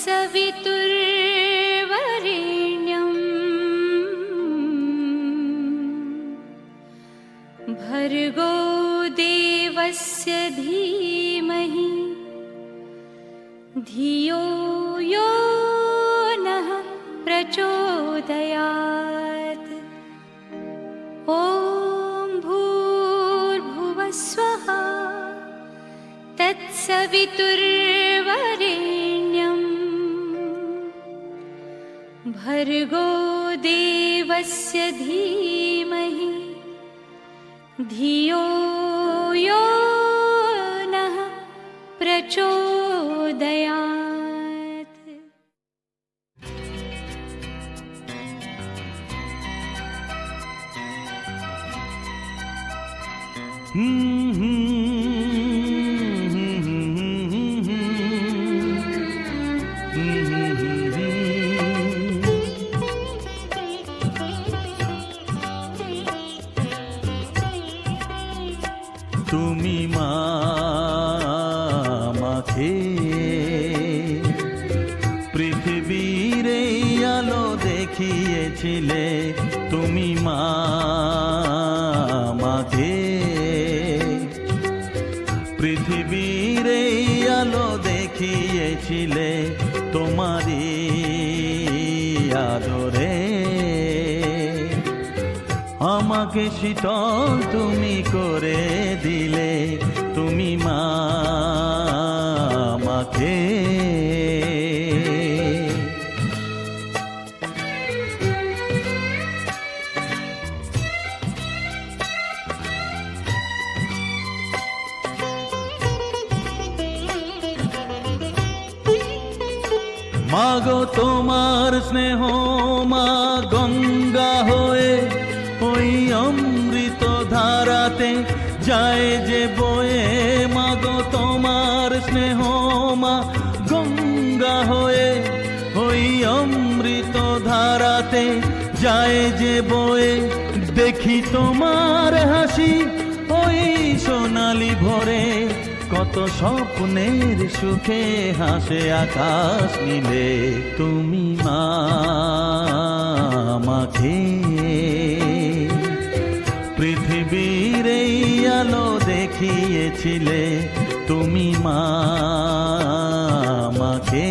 तत्सवितुर्वरेण्यं भर्गो देवस्य धीमहि धियो यो नः प्रचोदयात्। ॐ भूर्भुवः स्वः तत्सवितुर्वरेण्यं भर्गो देवस्य धीमहि धियो यो नः प्रचोदयात्। তুমি মা আমাকে পৃথিবীর এই আলো দেখিয়েছিলে, তুমি মা আমাকে পৃথিবীর এই আলো দেখিয়েছিলে, তোমারই আদরে আমাকে শীতল তুমি করে দিলে, তুমি মা আমাকে। মাগো তোমার স্নেহ মা গঙ্গা হয়ে ওই অমৃত ধারাতে যায় যে বয়ে, মাগো তোমার স্নেহ মা গঙ্গা হয়ে ওই অমৃত ধারাতে যায় যে বয়ে, দেখি তোমার হাসি ওই সোনালি ভোরে, কত স্বপ্নের সুখে হাসে আকাশ নীলে, তুমি মা আমাকে পৃথিবীর এই আলো দেখিয়েছিলে, তুমি মা আমাকে।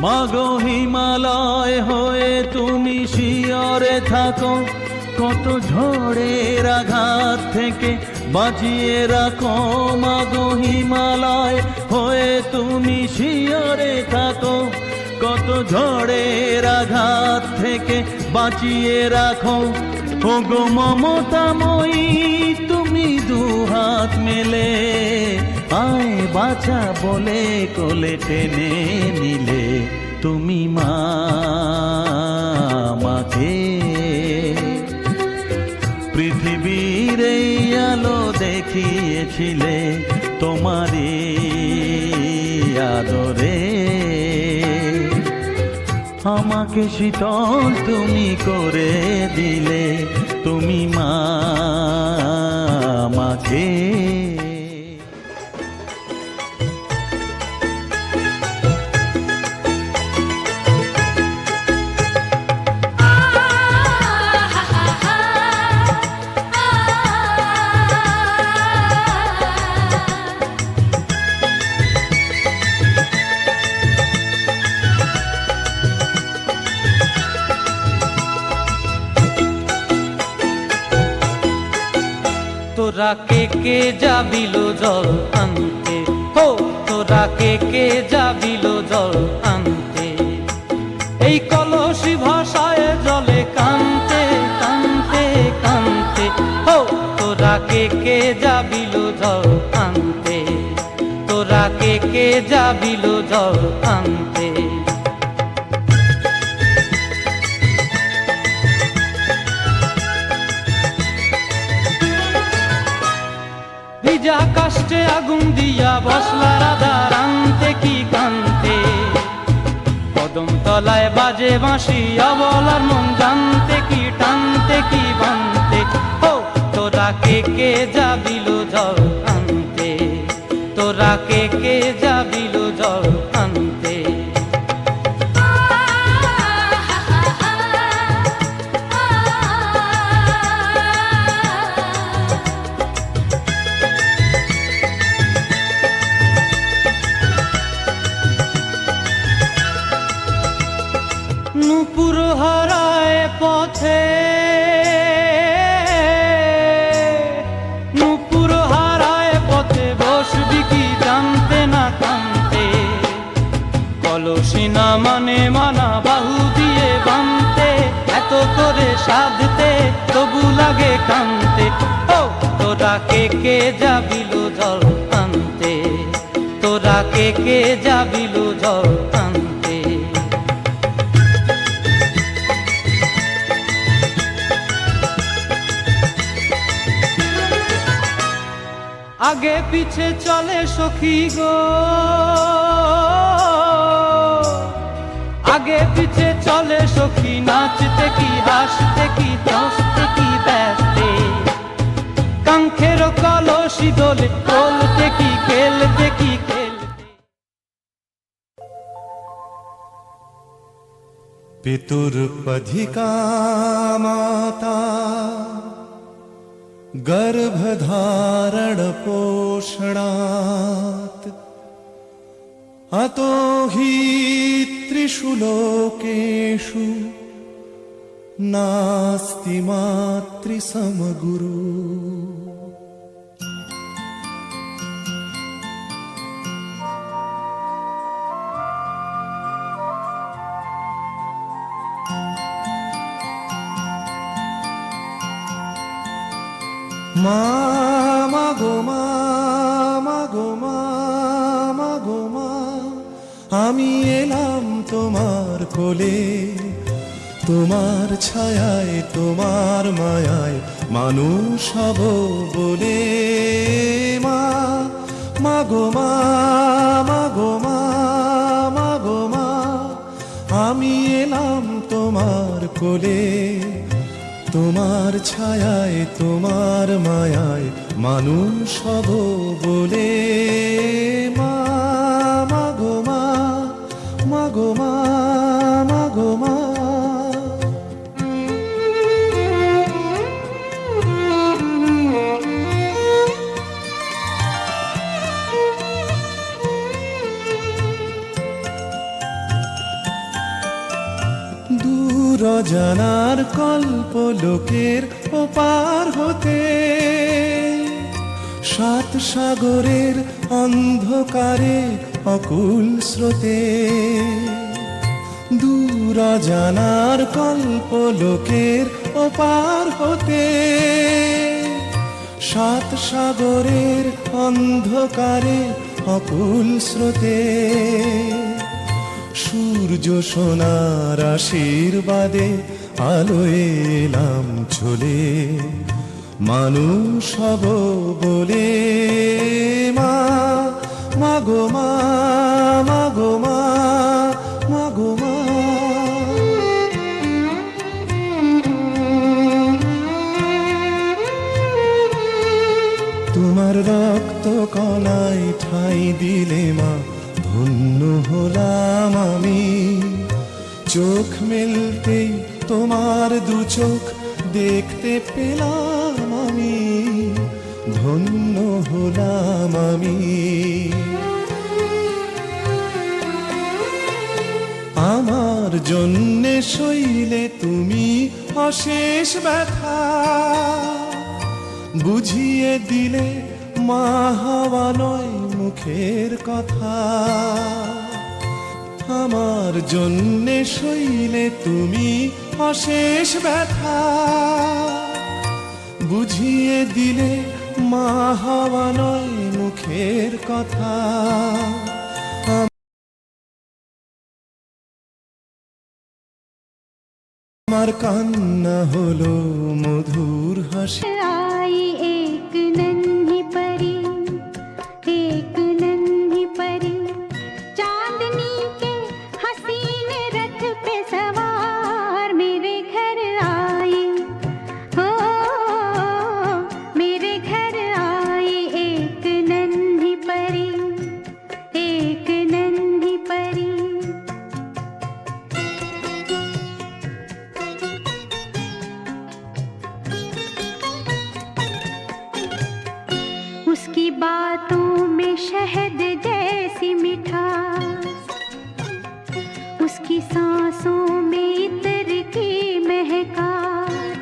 মাগো হিমালয় হয়ে তুমি শিয়রে থাকো, কত ঝড়ের আঘাত থেকে বাঁচিয়ে রাখো, মাগো হিমালয় হয়ে তুমি শিয়রে থাকো, কত ঝড়ের আঘাত থেকে বাঁচিয়ে রাখো, ওগো মমতাময়ী তুমি দুহাত মেলে আয় বাছা বলে কোলে টেনে নিলে, তুমি মা আমাকে পৃথিবীর এই আলো দেখিয়েছিলে, তোমারই আদরে আমাকে শীতল তুমি করে দিলে, তুমি মা আমাকে। তোরা কে কে যাবিল জল আনতে, হো তোরা কে কে যাবিল জল আনতে, এই কলসি ভাষায় জলে কানতে কানতে কানতে, হো তোরা কে কে যাবিল জল আনতে, তোরা কে কে যাবিল জল আনতে। ভিজা আকাশ কষ্টে আগুন দিয়া বসলা রাধা রান্তে কি কান্তে, কদম তলায় বাজে বাঁশি অবলার মন জানতে কি টানতে কি বানতে। ও তোরা কে যাবিল জল আনতে, তোরা কে যাবিল জল আনতে। নূপুর হারায় পথে, নূপুর হারায় পথে বসবি কি জানতে না কানতে, কলসি না মানে মানা বাহু দিয়ে বানতে, এত করে সাধতে তবু লাগে কানতে। ও তোরা কে যাবিল জল আনতে, তোরা কে যাবিল জল আনতে। আগে পিছে চলে সখী গো, আগে পিছে চলে সখী, নাচতে কি হাসতে কি দোস্তে কি ব্যস্তে, কাঙ্ক্ষের কলসি দোলে বলতে কি খেলতে কি খেলতে। पितुर्पधिका माता गर्भधारण पोषणात्, अतो हि त्रिषु लोकेषु नास्ति मातृसमगुरु। মা গো মা, মা গো মা, মা গো মা, আমি এলাম তোমার কোলে, তোমার ছায়ায় তোমার মায়ায় মানুষ হব বলে। মা, মা গো মা, মা গো মা, মা গো মা, আমি এলাম তোমার কোলে, তোমার ছায়ায় তোমার মায়ায় মানুষ হব বলে। মা, মা গো মা, মা গো মা, মা গো মা। দূর জানার কল্প লোকের ওপার হতে, সাত সাগরের অন্ধকারে অকুল স্রোতে। দূর জানার কল্প লোকের ওপার হতে, সাত সাগরের অন্ধকারে অকুল স্রোতে। সূর্য সোনার আশীর্বাদে আলোয় এলাম চলে, মানুষ হব বলে। মা, মা গো মা, মা গো মা, মা গো মা। তোমার রক্ত কণায় ঠাঁই দিলে মা, ধন্য হলাম আমি। চোখ মেলতেই তোমার দু চোখ দেখতে পেলাম আমি, ধন্য হলাম আমি। আমার জন্যে সইলে তুমি অশেষ ব্যথা, বুঝিয়ে দিলে মা হওয়া নয় মুখের কথা। আমার জন্যে সইলে তুমি অশেষ ব্যথা, বুঝিয়ে দিলে মা হওয়া নয় মুখের কথা। আমার কান্না হলো মধুর হাসি। आई एक नन्ही परी बातों में शहद जैसी मिठास, उसकी सांसों में इत्र की महकास,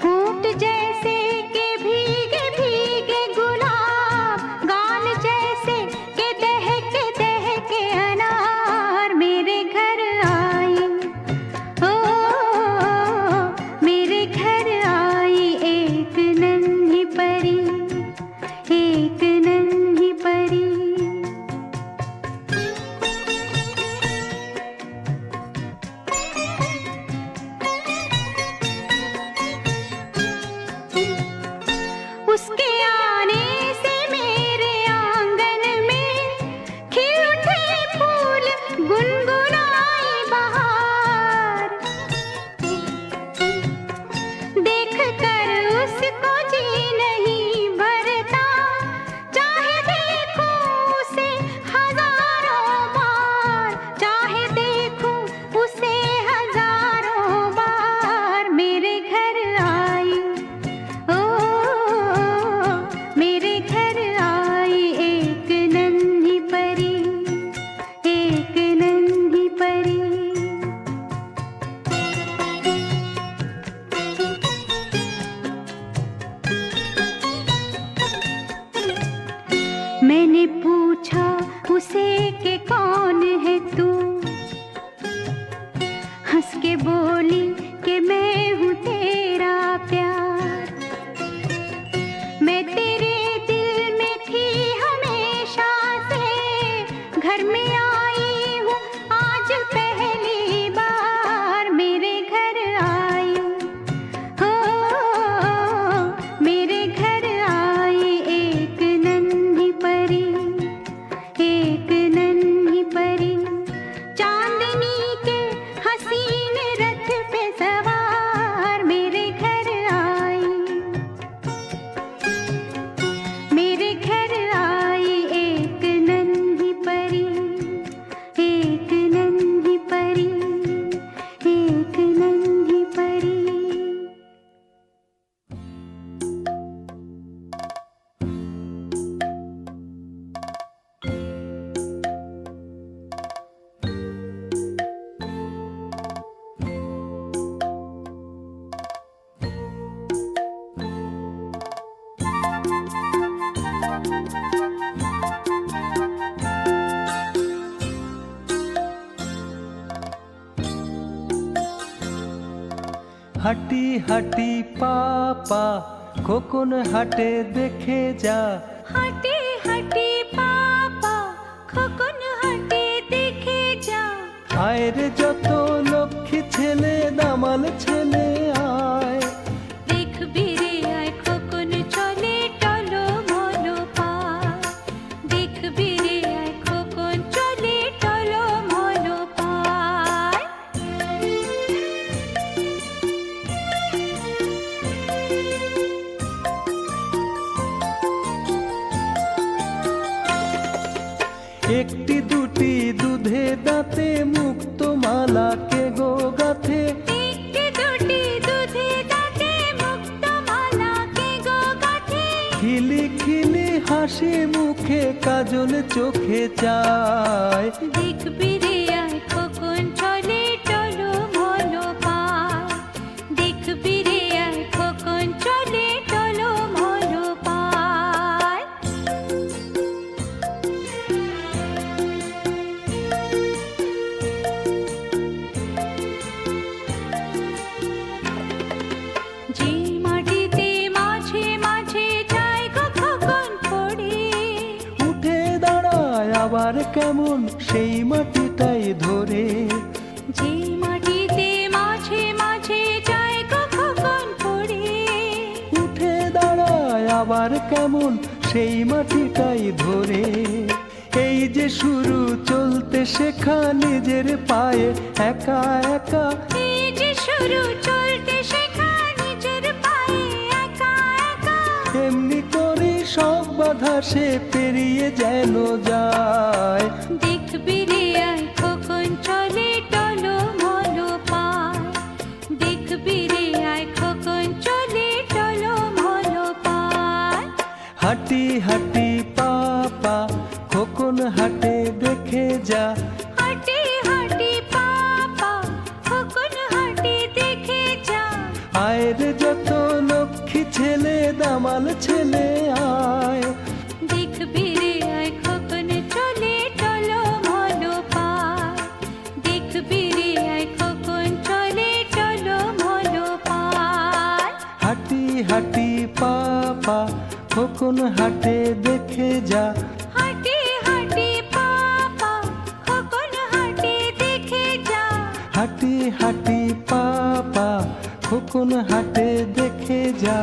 होंठ जैसे के भीगे भीगे गुलाब, गाल जैसे के दहके अनार मेरे घर आई। ओ मेरे घर आई एक नन्ही परी, एक नन्ही परी। उसके आने से मेरे आंगन में खिल उठे फूल, गुनगुनाई बहार। देख कर उसको जी नहीं भरता, चाहे देखूं उसे हजारों बार, चाहे देखूं उसे हजारों बार। मेरे घर आई, ओ मेरे घर आई एक नन्ही परी, एक नन्ही परी। मैंने पूछा उसे कि कौन है तू, हंस के बोली कि मैं हूँ तेरा प्यार। मैं तेरे दिल में थी हमेशा से, घर में आई हूँ आज पहली बार। मेरे घर आई, हो मेरे घर आई एक नन्ही परी, एक नन्ही परी। चांदनी के हसीन रथ पे सवार मेरे घर आई, मेरे घर आई एक नन्ही परी, एक नन्ही परी, एक नन्ही परी। হাঁটি হাঁটি পাপা খোকন হাটে দেখে যা, হাঁটি হাঁটি পাপা খোকন হাটে দেখে যা। আয়ের যত লক্ষ্মী ছেলে দামাল ছেলে আয়। দেখবি রে আয় খোকন চলে টলো মলো পায়, দেখবি রে আয় খোকন চলে টলো মলো পায়। একটি দুটি দুধে দাঁতে মুক্ত মালা কে গো গাথে, একটি দুটি দুধে দাঁতে মুক্ত মালা কে গো গাঁথে। খিলি খিলি হাসি মুখে কাজল চোখে চায়। দেখবি রে আয় খোকন চলে টলো মলো পায়, দেখবি রে আয় খোকন চলে টলো মলো পায়। যে মাটিতে মাঝে মাঝে যায় গো খোকন পড়ে, উঠে দাঁড়ায় আবার কেমন সেই মাটিটাই ধরে। যে মাটিতে মাঝে মাঝে যায় গো খোকন পড়ে, উঠে দাঁড়ায় আবার কেমন সেই মাটিটাই ধরে। এই যে শুরু চলতে শেখা নিজের পায়ে একা একা, এই যে শুরু চলতে শেখা নিজের পায়ে একা একা। এমনি করে সব বাধা সে পেরিয়ে যেন যায়। দেখবি রে আয় খোকন চলে টলো মলো পায়, দেখবি রে আয় খোকন চলে টলো মলো পায়। হাঁটি হাঁটি পাপা খোকন হাটে দেখে যা হাঁটি হাঁটি পাপা খোকন হাঁটি দেখে যা আয়ের যত লক্ষ্মী ছেলে দামাল ছেলে আয় দেখবি রে আয় খোকন চলে টলো মলো পায় দেখবি রে আয় খোকন চলে টলো মলো পায় হাঁটি হাঁটি পাপা খোকন হাটে দেখে যা হাঁটি হাঁটি পাপা খোকন হাঁটি দেখে যা হাঁটি হাঁটি পাপা খোকন হাটে দেখে যা